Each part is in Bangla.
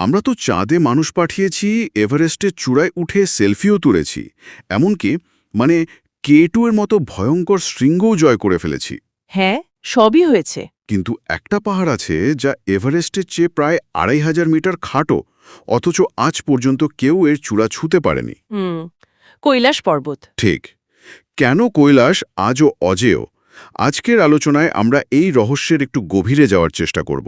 আমরা তো চাঁদে মানুষ পাঠিয়েছি, এভারেস্টের চূড়ায় উঠে সেলফিও তুলেছি, এমনকি K2 এর মতো ভয়ঙ্কর শৃঙ্গও জয় করে ফেলেছি। হ্যাঁ, সবই হয়েছে। কিন্তু একটা পাহাড় আছে যা এভারেস্টের চেয়ে প্রায় 2500 মিটার খাটো, অথচ আজ পর্যন্ত কেউ এর চূড়া ছুঁতে পারেনি। কৈলাস পর্বত। ঠিক। কেন কৈলাস আজও অজেয়? আজকের আলোচনায় আমরা এই রহস্যের একটু গভীরে যাওয়ার চেষ্টা করব।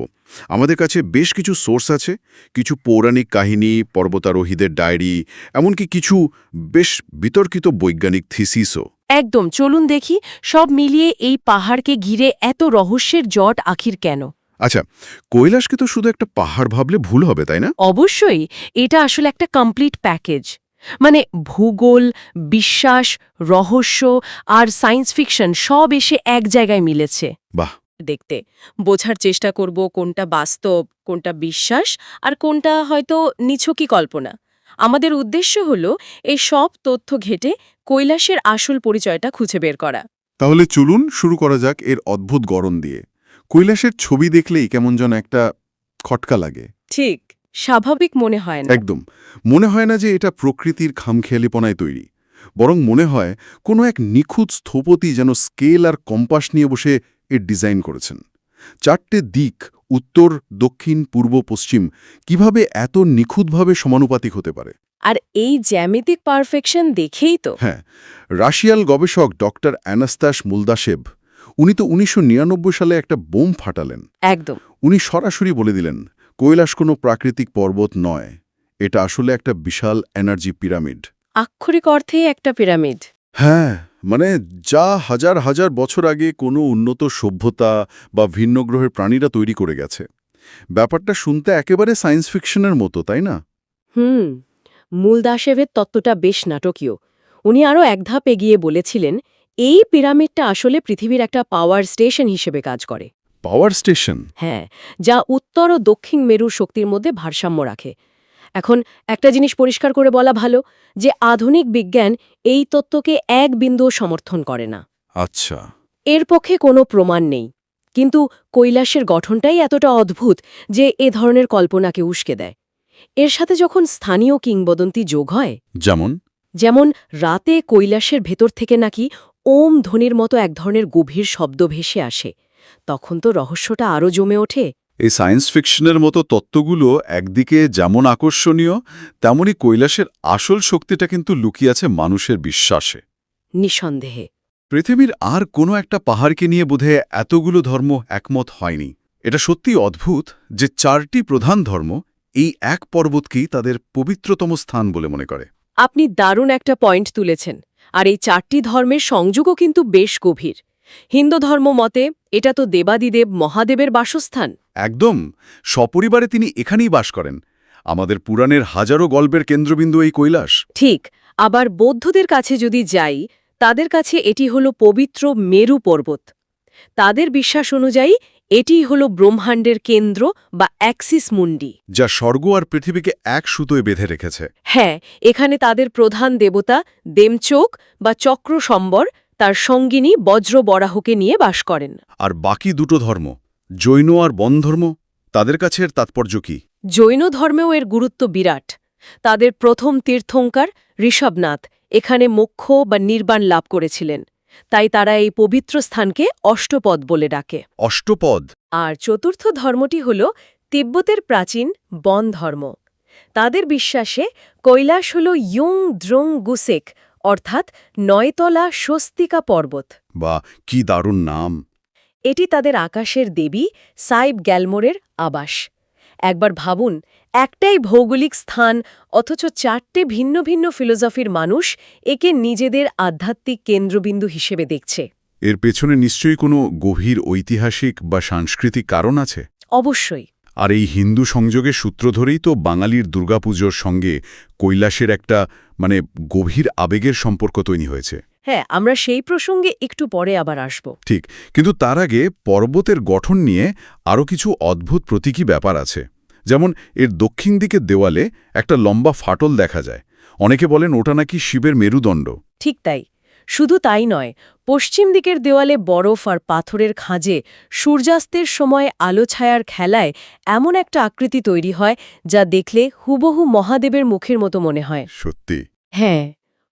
আমাদের কাছে বেশ কিছু সোর্স আছে, কিছু পৌরাণিক কাহিনী, পর্বতারোহীদের ডায়েরি, এমনকি কিছু বেশ বিতর্কিত বৈজ্ঞানিক থিসিসও। একদম, চলুন দেখি সব মিলিয়ে এই পাহাড়কে ঘিরে এত রহস্যের জট আখির কেন। আচ্ছা, কৈলাসকে তো শুধু একটা পাহাড় ভাবলে ভুল হবে, তাই না? অবশ্যই, এটা আসলে একটা কমপ্লিট প্যাকেজ। ভূগোল, বিশ্বাস, রহস্য আর সায়েন্স ফিকশন সব এসে এক জায়গায় মিলেছে। বাহ! দেখতে বোঝার চেষ্টা করব কোনটা বাস্তব, কোনটা বিশ্বাস আর কোনটা হয়তো নিছকই কল্পনা। আমাদের উদ্দেশ্য হলো এই সব তথ্য ঘেঁটে কৈলাসের আসল পরিচয়টা খুঁজে বের করা। তাহলে চলুন শুরু করা যাক এর অদ্ভুত গড়ন দিয়ে। কৈলাসের ছবি দেখলেই কেমন যেন একটা খটকা লাগে। ঠিক, স্বাভাবিক মনে হয় না। একদম মনে হয় না যে এটা প্রকৃতির খামখেয়ালিপনায় তৈরি, বরং মনে হয় কোনো এক নিখুঁত স্থপতি যেন স্কেল আর কম্পাস নিয়ে বসে এর ডিজাইন করেছেন। 4টে দিক, উত্তর, দক্ষিণ, পূর্ব, পশ্চিম, কিভাবে এত নিখুঁতভাবে সমানুপাতিক হতে পারে? আর এই জ্যামিতিক পারফেকশন দেখেই তো। হ্যাঁ, রাশিয়াল গবেষক ডক্টর অ্যানাস্তাস মুলদাশেভ, উনি তো 1999 সালে একটা বোম ফাটালেন। একদম। উনি সরাসরি বলে দিলেন, কৈলাস কোনো প্রাকৃতিক পর্বত নয়, এটা আসলে একটা বিশাল এনার্জি পিরামিড। আক্ষরিক অর্থেই একটা পিরামিড। হ্যাঁ, যা হাজার হাজার বছর আগে কোনো উন্নত সভ্যতা বা ভিন্ন গ্রহের প্রাণীরা তৈরি করে গেছে। ব্যাপারটা শুনতে একেবারে সায়েন্স ফিকশনের মতো, তাই না? মুলদাশেভের তত্ত্বটা বেশ নাটকীয়। উনি আরও এক ধাপ এগিয়ে বলেছিলেন, এই পিরামিডটা আসলে পৃথিবীর একটা পাওয়ার স্টেশন হিসেবে কাজ করে। Power station? হ্যাঁ, যা উত্তর ও দক্ষিণ মেরুর শক্তির মধ্যে ভারসাম্য রাখে। এখন একটা জিনিস পরিষ্কার করে বলা ভালো, যে আধুনিক বিজ্ঞান এই তত্ত্বকে এক বিন্দুও সমর্থন করে না। আচ্ছা। এর পক্ষে কোনো প্রমাণ নেই, কিন্তু কৈলাসের গঠনটাই এতটা অদ্ভুত যে এ ধরনের কল্পনাকে উস্কে দেয়। এর সাথে যখন স্থানীয় কিংবদন্তি যোগ হয়, যেমন রাতে কৈলাসের ভেতর থেকে নাকি ওম ধ্বনির মতো এক ধরনের গভীর শব্দ ভেসে আসে, তখন তো রহস্যটা আরও জমে ওঠে। এই সায়েন্স ফিকশনের মতো তত্ত্বগুলো একদিকে যেমন আকর্ষণীয়, তেমনি কৈলাসের আসল শক্তিটা কিন্তু লুকিয়ে আছে মানুষের বিশ্বাসে। নিঃসন্দেহে। পৃথিবীর আর কোনো একটা পাহাড়কে নিয়ে বোধহয় এতগুলো ধর্ম একমত হয়নি। এটা সত্যি অদ্ভুত যে 4টি প্রধান ধর্ম এই এক পর্বতকেই তাদের পবিত্রতম স্থান বলে মনে করে। আপনি দারুণ একটা পয়েন্ট তুলেছেন। আর এই 4টি ধর্মের সংযোগও কিন্তু বেশ গভীর। হিন্দু ধর্ম মতে এটা তো দেবাদিদেব মহাদেবের বাসস্থান। একদম, সপরিবারে তিনি এখানেই বাস করেন। আমাদের পুরাণের হাজারো গল্পের কেন্দ্রবিন্দু এই কৈলাস। ঠিক। আবার বৌদ্ধদের কাছে যদি যাই, তাদের কাছে এটি হলো পবিত্র মেরু পর্বত। তাদের বিশ্বাস অনুযায়ী এটিই হলো ব্রহ্মাণ্ডের কেন্দ্র বা অ্যাক্সিস মুন্ডি, যা স্বর্গ আর পৃথিবীকে এক সুতোয় বেঁধে রেখেছে। হ্যাঁ, এখানে তাদের প্রধান দেবতা দেমচোক বা চক্র সম্বর তার সঙ্গিনী বজ্র বরাহকে নিয়ে বাস করেন। আর বাকি দুটো ধর্ম, জৈন আর বন ধর্ম, তাদের কাছে এর তাৎপর্য কি? জৈন ধর্মেও এর গুরুত্ব বিরাট। তাদের প্রথম তীর্থঙ্কর ঋষভনাথ এখানে মোক্ষ বা নির্বাণ লাভ করেছিলেন, তাই তারা এই পবিত্র স্থানকে অষ্টপদ বলে ডাকে। অষ্টপদ? আর চতুর্থ ধর্মটি হল তিব্বতের প্রাচীন বন ধর্ম। তাদের বিশ্বাসে কৈলাস হল ইয়ুং দ্রুং গুসেক, অর্থাৎ 9তলা স্বস্তিকা পর্বত। বা কি দারুণ নাম! এটি তাদের আকাশের দেবী সাইব গ্যালমোরের আবাস। একবার ভাবুন, একটাই ভৌগোলিক স্থান, অথচ 4টে ভিন্ন ভিন্ন ফিলোসফির মানুষ একে নিজেদের আধ্যাত্মিক কেন্দ্রবিন্দু হিসেবে দেখছে। এর পেছনে নিশ্চয়ই কোনো গভীর ঐতিহাসিক বা সাংস্কৃতিক কারণ আছে। অবশ্যই। আর এই হিন্দু সংযোগের সূত্র ধরেই তো বাঙালির দুর্গাপুজোর সঙ্গে কৈলাসের একটা গভীর আবেগের সম্পর্ক তৈরি হয়েছে। হ্যাঁ, আমরা সেই প্রসঙ্গে একটু পরে আবার আসব। ঠিক, কিন্তু তার আগে পর্বতের গঠন নিয়ে আরও কিছু অদ্ভুত প্রতীকী ব্যাপার আছে। যেমন এর দক্ষিণ দিকের দেওয়ালে একটা লম্বা ফাটল দেখা যায়। অনেকে বলেন ওটা নাকি শিবের মেরুদণ্ড। ঠিক তাই। শুধু তাই নয়, পশ্চিম দিকের দেওয়ালে বরফ আর পাথরের খাঁজে সূর্যাস্তের সময় আলো ছায়ার খেলায় এমন একটা আকৃতি তৈরি হয় যা দেখলে হুবহু মহাদেবের মুখের মতো মনে হয়। সত্যি। হ্যাঁ,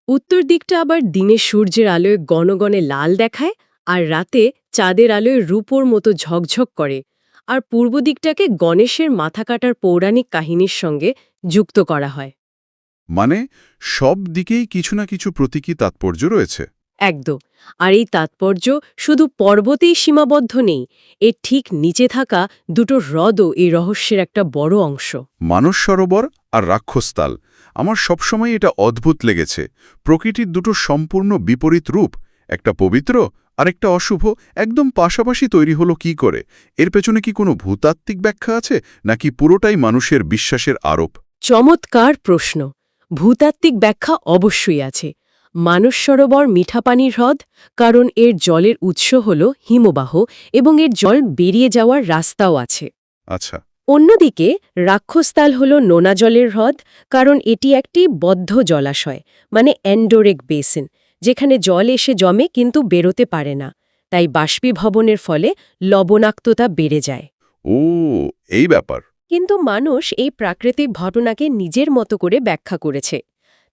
উত্তর দিকটা আবার দিনে সূর্যের আলোয় গণগণে লাল দেখায় আর রাতে চাঁদের আলোয় রূপোর মতো ঝকঝক করে, আর পূর্ব দিকটাকে গণেশের মাথা কাটার পৌরাণিক কাহিনীর সঙ্গে যুক্ত করা হয়। মানে সব দিকেই কিছু না কিছু প্রতীকী তাৎপর্য রয়েছে। একদম। আর এই তাৎপর্য শুধু পর্বতেই সীমাবদ্ধ নেই, এর ঠিক নিচে থাকা দুটো হ্রদও এই রহস্যের একটা বড় অংশ। মানস সরোবর আর রাক্ষসতাল, আমার সবসময় এটা অদ্ভুত লেগেছে। প্রকৃতির দুটো সম্পূর্ণ বিপরীত রূপ, একটা পবিত্র আর একটা অশুভ, একদম পাশাপাশি তৈরি হলো কি করে? এর পেছনে কি কোনো ভূতাত্ত্বিক ব্যাখ্যা আছে, নাকি পুরোটাই মানুষের বিশ্বাসের আরোপ? চমৎকার প্রশ্ন। ভূতাত্ত্বিক ব্যাখ্যা অবশ্যই আছে। মানস সরোবর মিঠা পানির হ্রদ, কারণ এর জলের উৎস হল হিমবাহ এবং এর জল বেরিয়ে যাওয়ার রাস্তাও আছে। আচ্ছা। অন্যদিকে রাক্ষসতাল হল নোনা জলের হ্রদ, কারণ এটি একটি বদ্ধ জলাশয়, মানে এন্ডোরেক বেসিন, যেখানে জল এসে জমে কিন্তু বেরোতে পারে না, তাই বাষ্পীভবনের ফলে লবণাক্ততা বেড়ে যায়। ও, এই ব্যাপার। কিন্তু মানুষ এই প্রাকৃতিক ঘটনাকে নিজের মতো করে ব্যাখ্যা করেছে।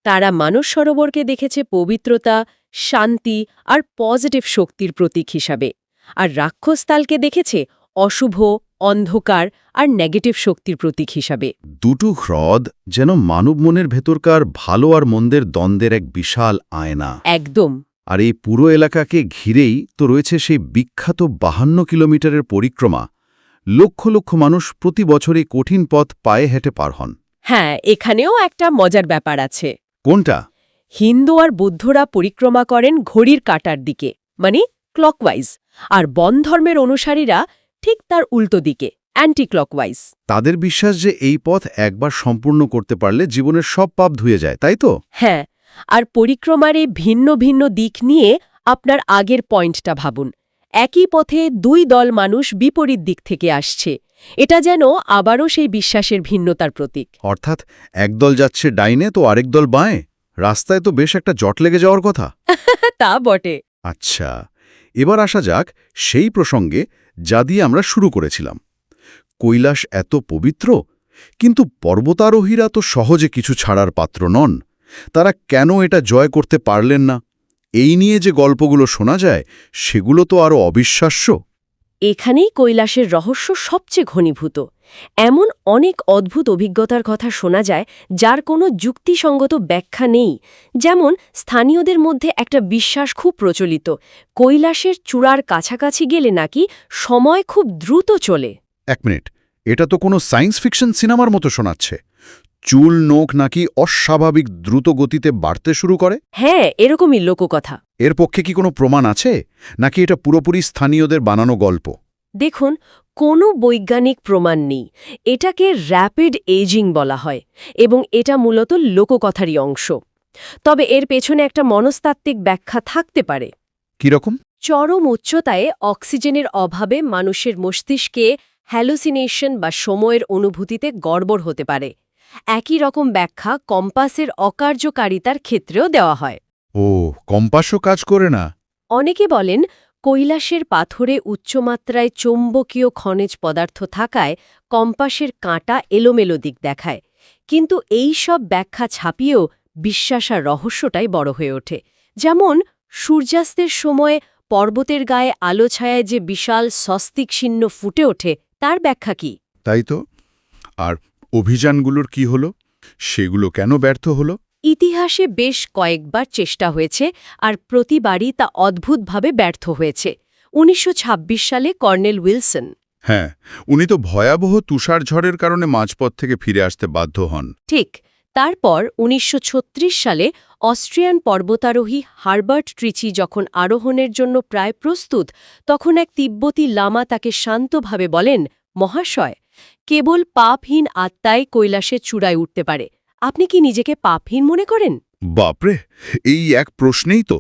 তারা মানস সরোবরকে দেখেছে পবিত্রতা, শান্তি আর পজিটিভ শক্তির প্রতীক হিসাবে, আর রাক্ষসতালকে দেখেছে অশুভ, অন্ধকার আর নেগেটিভ শক্তির প্রতীক হিসাবে। দুটো হ্রদ যেন মানব মনের ভেতরকার ভালো আর মন্দের দ্বন্দ্বের এক বিশাল আয়না। একদম। আর এই পুরো এলাকাকে ঘিরেই তো রয়েছে সেই বিখ্যাত 52 কিলোমিটারের পরিক্রমা। লক্ষ লক্ষ মানুষ প্রতি বছর এই কঠিন পথ পায়ে হেঁটে পার হন। হ্যাঁ, এখানেও একটা মজার ব্যাপার আছে। কোনটা? হিন্দু আর বৌদ্ধরা পরিক্রমা করেন ঘড়ির কাঁটার দিকে, মানে ক্লকওয়াইজ, আর বন ধর্মের অনুসারীরা ঠিক তার উল্টো দিকে, অ্যান্টি ক্লকওয়াইজ। তাদের বিশ্বাস যে এই পথ একবার সম্পূর্ণ করতে পারলে জীবনের সব পাপ ধুয়ে যায়, তাই তো? হ্যাঁ, আর পরিক্রমার এই ভিন্ন ভিন্ন দিক নিয়ে আপনার আগের পয়েন্টটা ভাবুন। একই পথে দুই দল মানুষ বিপরীত দিক থেকে আসছে, এটা যেন আবারও সেই বিশ্বাসের ভিন্নতার প্রতীক। অর্থাৎ একদল যাচ্ছে ডাইনে তো আরেক দল বাঁয়ে। রাস্তায় তো বেশ একটা জট লেগে যাওয়ার কথা। তা বটে। আচ্ছা, এবার আসা যাক সেই প্রসঙ্গে যা দিয়ে আমরা শুরু করেছিলাম। কৈলাস এত পবিত্র, কিন্তু পর্বতারোহীরা তো সহজে কিছু ছাড়ার পাত্র নন। তারা কেন এটা জয় করতে পারলেন না? এই নিয়ে যে গল্পগুলো শোনা যায় সেগুলো তো আরও অবিশ্বাস্য। এখানেই কৈলাসের রহস্য সবচেয়ে ঘনীভূত। এমন অনেক অদ্ভুত অভিজ্ঞতার কথা শোনা যায় যার কোনো যুক্তিসঙ্গত ব্যাখ্যা নেই। যেমন স্থানীয়দের মধ্যে একটা বিশ্বাস খুব প্রচলিত, কৈলাসের চূড়ার কাছাকাছি গেলে নাকি সময় খুব দ্রুত চলে। এক মিনিট, এটা তো কোনো সায়েন্স ফিকশন সিনেমার মতো শোনাচ্ছে। চুল নোখ নাকি অস্বাভাবিক দ্রুত গতিতে বাড়তে শুরু করে? হ্যাঁ, এরকমই লোককথা। এর পক্ষে কি কোনো প্রমাণ আছে, নাকি এটা পুরোপুরি স্থানীয়দের বানানো গল্প? দেখুন, কোনো বৈজ্ঞানিক প্রমাণ নেই। এটাকে র্যাপিড এজিং বলা হয় এবং এটা মূলত লোককথারই অংশ। তবে এর পেছনে একটা মনস্তাত্ত্বিক ব্যাখ্যা থাকতে পারে। কিরকম? চরম উচ্চতায় অক্সিজেনের অভাবে মানুষের মস্তিষ্কে হ্যালুসিনেশন বা সময়ের অনুভূতিতে গড়বড় হতে পারে। একই রকম ব্যাখ্যা কম্পাসের অকার্যকারিতার ক্ষেত্রেও দেওয়া হয়। ও, কম্পাসও কাজ করে না? অনেকে বলেন কৈলাসের পাথরে উচ্চমাত্রায় চৌম্বকীয় খনিজ পদার্থ থাকায় কম্পাসের কাঁটা এলোমেলো দিক দেখায়। কিন্তু এই সব ব্যাখ্যা ছাপিয়েও বিশ্বাস আর রহস্যটাই বড় হয়ে ওঠে। যেমন সূর্যাস্তের সময়ে পর্বতের গায়ে আলো ছায়ায় যে বিশাল স্বস্তিক চিহ্ন ফুটে ওঠে, তার ব্যাখ্যা কি? তাই তো। আর অভিযানগুলোর কি হলো? সেগুলো কেন ব্যর্থ হলো? ইতিহাসে বেশ কয়েকবার চেষ্টা হয়েছে, আর প্রতিবারই তা অদ্ভুতভাবে ব্যর্থ হয়েছে। ১৯২৬ সালে কর্নেল উইলসন। হ্যাঁ, উনি তো ভয়াবহ তুষার ঝড়ের কারণে মাঝপথ থেকে ফিরে আসতে বাধ্য হন। ঠিক। তারপর ১৯৩৬ সালে অস্ট্রিয়ান পর্বতারোহী হারবার্ট ট্রিচি যখন আরোহণের জন্য প্রায় প্রস্তুত, তখন এক তিব্বতী লামা তাকে শান্তভাবে বলেন, মহাশয়, কেবল পাপহীন আত্মাই কৈলাসের চূড়ায় উঠতে পারে। আপনি কি নিজেকে পাপহীন মনে করেন? বাপরে, এই এক প্রশ্নেই তো।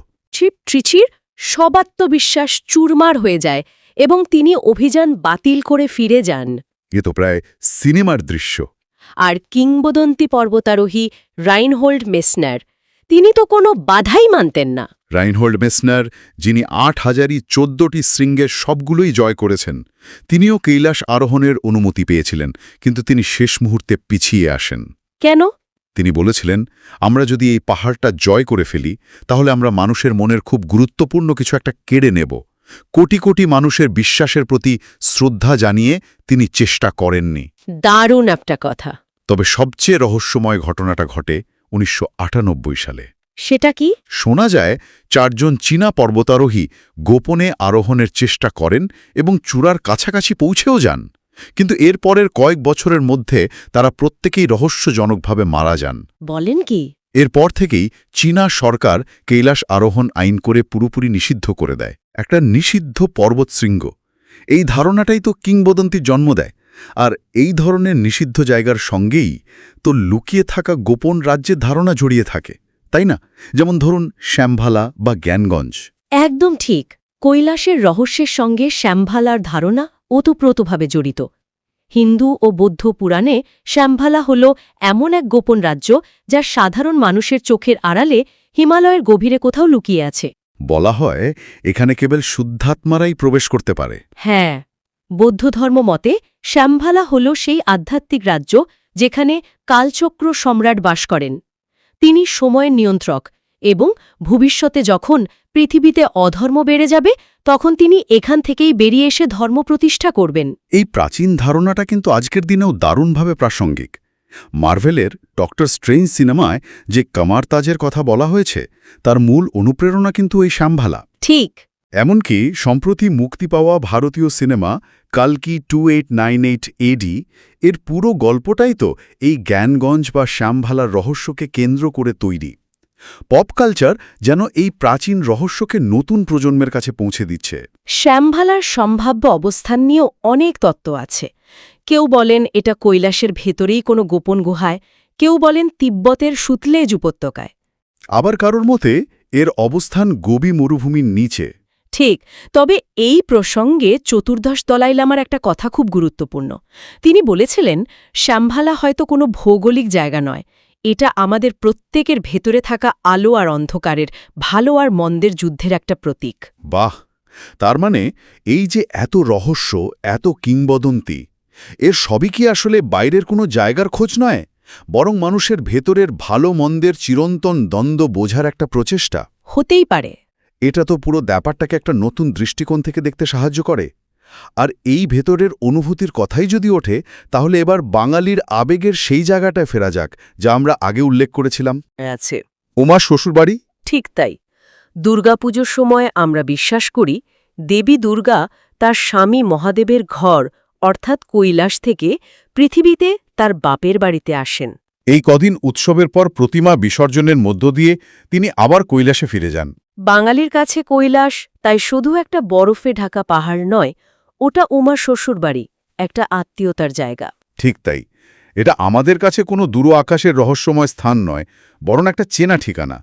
ট্রিচির সবাত্মবিশ্বাস চুরমার হয়ে যায় এবং তিনি অভিযান বাতিল করে ফিরে যান। এ তো প্রায় সিনেমার দৃশ্য। আর কিংবদন্তি পর্বতারোহী রাইনহোল্ড মেসনার, তিনি তো কোনো বাধাই মানতেন না। রাইনহোল্ড মেসনার, যিনি ৮,০০০ই ১৪টি শৃঙ্গের সবগুলোই জয় করেছেন, তিনিও কৈলাস আরোহণের অনুমতি পেয়েছিলেন, কিন্তু তিনি শেষ মুহূর্তে পিছিয়ে আসেন। কেন? তিনি বলেছিলেন, আমরা যদি এই পাহাড়টা জয় করে ফেলি তাহলে আমরা মানুষের মনের খুব গুরুত্বপূর্ণ কিছু একটা কেড়ে নেব। কোটি কোটি মানুষের বিশ্বাসের প্রতি শ্রদ্ধা জানিয়ে তিনি চেষ্টা করেননি। দারুণ একটা কথা। তবে সবচেয়ে রহস্যময় ঘটনাটা ঘটে ১৯৯৮ সালে। সেটা কি? শোনা যায় ৪ জন চীনা পর্বতারোহী গোপনে আরোহণের চেষ্টা করেন এবং চূড়ার কাছাকাছি পৌঁছেও যান, কিন্তু এর পরের কয়েক বছরের মধ্যে তারা প্রত্যেকেই রহস্যজনকভাবে মারা যান। বলেন কি? এরপর থেকেই চীনা সরকার কৈলাস আরোহণ আইন করে পুরোপুরি নিষিদ্ধ করে দেয়। একটা নিষিদ্ধ পর্বতশৃঙ্গ, এই ধারণাটাই তো কিংবদন্তির জন্ম দেয়। আর এই ধরনের নিষিদ্ধ জায়গার সঙ্গেই তো লুকিয়ে থাকা গোপন রাজ্যের ধারণা জড়িয়ে থাকে, তাই না? যেমন ধরুন শ্যামভালা বা জ্ঞানগঞ্জ। একদম ঠিক। কৈলাসের রহস্যের সঙ্গে শ্যামভালার ধারণা ওতপ্রোতভাবে জড়িত। হিন্দু ও বৌদ্ধ পুরাণে শ্যামভালা হল এমন এক গোপন রাজ্য যা সাধারণ মানুষের চোখের আড়ালে হিমালয়ের গভীরে কোথাও লুকিয়ে আছে। বলা হয় এখানে কেবল শুদ্ধাত্মারাই প্রবেশ করতে পারে। হ্যাঁ, বৌদ্ধ ধর্ম মতে শ্যামভালা হল সেই আধ্যাত্মিক রাজ্য যেখানে কালচক্র সম্রাট বাস করেন। তিনি সময়ের নিয়ন্ত্রক এবং ভবিষ্যতে যখন পৃথিবীতে অধর্ম বেড়ে যাবে তখন তিনি এখান থেকেই বেরিয়ে এসে ধর্ম প্রতিষ্ঠা করবেন। এই প্রাচীন ধারণাটা কিন্তু আজকের দিনেও দারুণভাবে প্রাসঙ্গিক। মার্ভেলের ডক্টর স্ট্রেঞ্জ সিনেমায় যে কামার-তাজের কথা বলা হয়েছে তার মূল অনুপ্রেরণা কিন্তু এই শ্যামভালা। ঠিক। এমনকি সম্প্রতি মুক্তি পাওয়া ভারতীয় সিনেমা কালকি 2898 এডি এর পুরো গল্পটাই তো এই জ্ঞানগঞ্জ বা শ্যামভালার রহস্যকে কেন্দ্র করে তৈরি। পপ কালচার যেন এই প্রাচীন রহস্যকে নতুন প্রজন্মের কাছে পৌঁছে দিচ্ছে। শ্যামভালার সম্ভাব্য অবস্থান নিয়েও অনেক তত্ত্ব আছে। কেউ বলেন এটা কৈলাসের ভেতরেই কোনো গোপন গুহায়, কেউ বলেন তিব্বতের সুতলেজ উপত্যকায়। আবার কারোর মতে এর অবস্থান গোবি মরুভূমির নিচে। ঠিক। তবে এই প্রসঙ্গে চতুর্দশ দলাই লামার একটা কথা খুব গুরুত্বপূর্ণ। তিনি বলেছিলেন শ্যামভালা হয়তো কোনো ভৌগোলিক জায়গা নয়, এটা আমাদের প্রত্যেকের ভেতরে থাকা আলো আর অন্ধকারের, ভালো আর মন্দের যুদ্ধের একটা প্রতীক। বাহ! তার মানে এই যে এত রহস্য, এত কিংবদন্তি, এর সবই কি আসলে বাইরের কোনো জায়গার খোঁজ নয়, বরং মানুষের ভেতরের ভালো মন্দের চিরন্তন দ্বন্দ্ব বোঝার একটা প্রচেষ্টা? হতেই পারে। এটা তো পুরো ব্যাপারটাকে একটা নতুন দৃষ্টিকোণ থেকে দেখতে সাহায্য করে। আর এই ভেতরের অনুভূতির কথাই যদি ওঠে, তাহলে এবার বাঙালির আবেগের সেই জায়গাটায় ফেরা যাক যা আমরা আগে উল্লেখ করেছিলাম। আছে। উমার শ্বশুরবাড়ি। ঠিক তাই। দুর্গাপুজোর সময় আমরা বিশ্বাস করি দেবী দুর্গা তার স্বামী মহাদেবের ঘর অর্থাৎ কৈলাস থেকে পৃথিবীতে তার বাপের বাড়িতে আসেন। এই কদিন উৎসবের পর প্রতিমা বিসর্জনের মধ্য দিয়ে তিনি আবার কৈলাসে ফিরে যান। বাঙালির কাছে কৈলাস তাই শুধু একটা বরফে ঢাকা পাহাড় নয়, ওটা উমার শ্বশুরবাড়ি, একটা আত্মীয়তার জায়গা। ঠিক তাই। এটা আমাদের কাছে কোনো দূর আকাশের রহস্যময় স্থান নয়, বরং একটা চেনা ঠিকানা।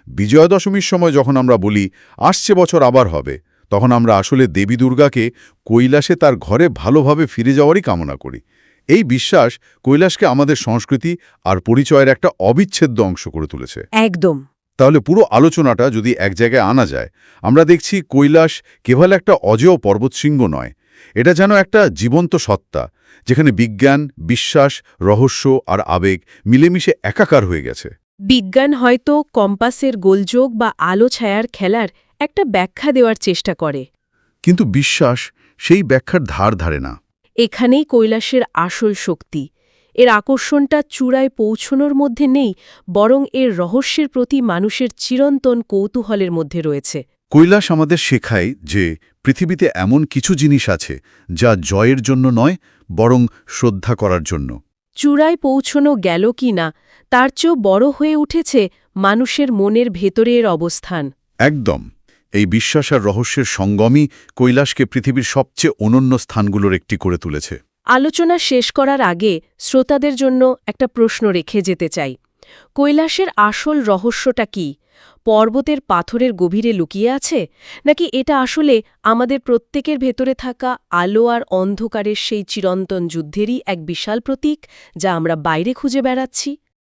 বিজয়া দশমীর সময় যখন আমরা বলি আসছে বছর আবার হবে, তখন আমরা আসলে দেবী দুর্গাকে কৈলাসে তার ঘরে ভালোভাবে ফিরে যাওয়ারই কামনা করি। এই বিশ্বাস কৈলাসকে আমাদের সংস্কৃতি আর পরিচয়ের একটা অবিচ্ছেদ্য অংশ করে তুলেছে। একদম। তাহলে পুরো আলোচনাটা যদি এক জায়গায় আনা যায়, আমরা দেখছি কৈলাস কেবল একটা অজেয় পর্বতশৃঙ্গ নয়, এটা যেন একটা জীবন্ত সত্তা, যেখানে বিজ্ঞান, বিশ্বাস, রহস্য আর আবেগ মিলেমিশে একাকার হয়ে গেছে। বিজ্ঞান হয়তো কম্পাসের গোলযোগ বা আলো ছায়ার খেলার একটা ব্যাখ্যা দেওয়ার চেষ্টা করে, কিন্তু বিশ্বাস সেই ব্যাখ্যার ধার ধারে না। এখানেই কৈলাসের আসল শক্তি। এর আকর্ষণটা চূড়ায় পৌঁছনোর মধ্যে নেই, বরং এর রহস্যের প্রতি মানুষের চিরন্তন কৌতূহলের মধ্যে রয়েছে। কৈলাস আমাদের শেখায় যে পৃথিবীতে এমন কিছু জিনিস আছে যা জয়ের জন্য নয়, বরং শ্রদ্ধা করার জন্য। চূড়ায় পৌঁছনো গেল কি না, তার চেয়েও বড় হয়ে উঠেছে মানুষের মনের ভেতরে এর অবস্থান। একদম। এই বিশ্বাস আর রহস্যের সঙ্গমই কৈলাসকে পৃথিবীর সবচেয়ে অনন্য স্থানগুলোর একটি করে তুলেছে। আলোচনা শেষ করার আগে শ্রোতাদের জন্য একটা প্রশ্ন রেখে যেতে চাই। কৈলাসের আসল রহস্যটা কি? পর্বতের পাথরের গভীরে লুকিয়ে আছে, নাকি এটা আসলে আমাদের প্রত্যেকের ভেতরে থাকা আলো আর অন্ধকারের সেই চিরন্তন যুদ্ধেরই এক বিশাল প্রতীক যা আমরা বাইরে খুঁজে বেড়াচ্ছি?